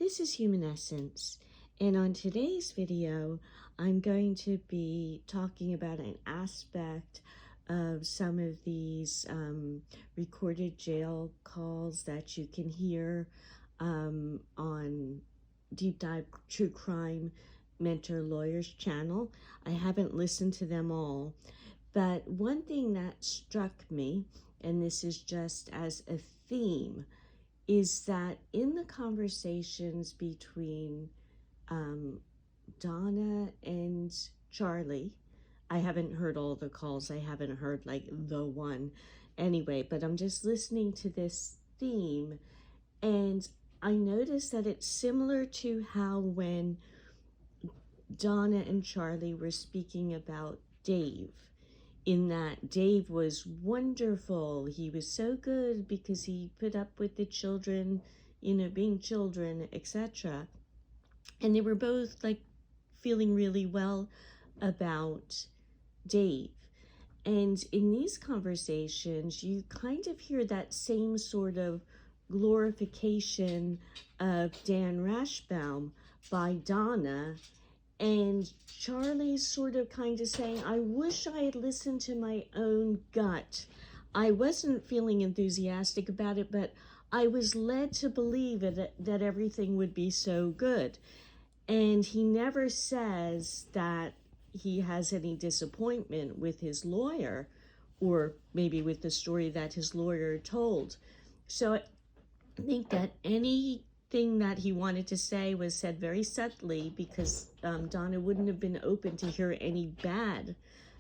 this is Human Essence, and on today's video, I'm going to be talking about an aspect of some of these recorded jail calls that you can hear on Deep Dive True Crime Mentor Lawyers channel. I haven't listened to them all, but one thing that struck me, and this is just as a theme, is that in the conversations between Donna and Charlie, I haven't heard all the calls, I haven't heard like the one anyway, but I'm just listening to this theme, and I noticed that it's similar to how when Donna and Charlie were speaking about Dave, in that Dave was wonderful. He was so good because he put up with the children, being children, etc. And they were both like feeling really well about Dave. And in these conversations, you kind of hear that same sort of glorification of Dan Rashbaum by Donna, and Charlie's sort of kind of saying, I wish I had listened to my own gut. I wasn't feeling enthusiastic about it, but I was led to believe that everything would be so good. And he never says that he has any disappointment with his lawyer, or maybe with the story that his lawyer told. So I think that anything that he wanted to say was said very subtly, because Donna wouldn't have been open to hear any bad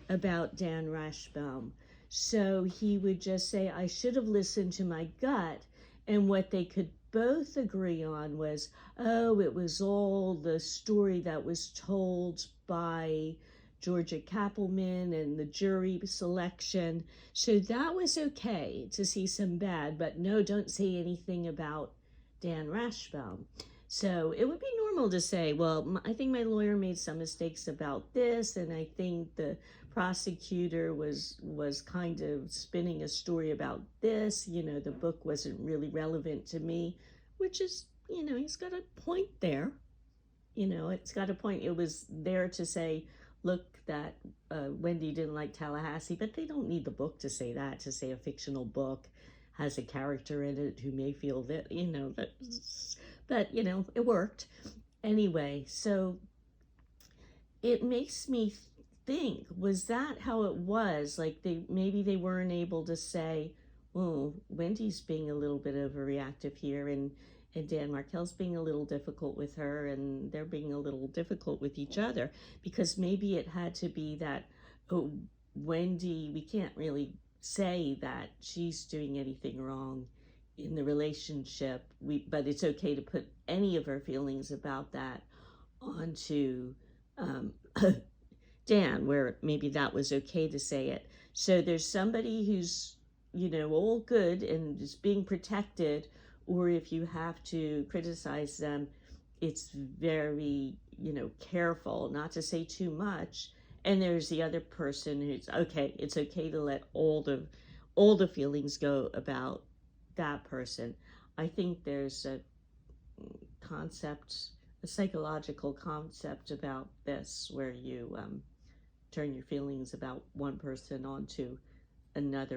about Dan Rashbaum. So he would just say, I should have listened to my gut. And what they could both agree on was, oh, it was all the story that was told by Georgia Kappelman and the jury selection. So that was okay to see some bad, but no, don't say anything about Dan Rashbaum. So it would be normal to say, well, I think my lawyer made some mistakes about this, and I think the prosecutor was kind of spinning a story about this. The book wasn't really relevant to me, which is, he's got a point there. It's got a point. It was there to say, look, that Wendy didn't like Tallahassee, but they don't need the book to say that, to say a fictional book has a character in it who may feel that, but, it worked. Anyway, so it makes me think, was that how it was? Like maybe they weren't able to say, oh, Wendy's being a little bit overreactive here, and Dan Markel's being a little difficult with her, and they're being a little difficult with each other, because maybe it had to be that, oh, Wendy, we can't really say that she's doing anything wrong in the relationship, but it's okay to put any of her feelings about that onto Dan, where maybe that was okay to say it. So there's somebody who's, all good and is being protected, or if you have to criticize them, it's very, careful not to say too much. And there's the other person who's okay, it's okay to let all the feelings go about that person. I think there's a psychological concept about this, where you turn your feelings about one person onto another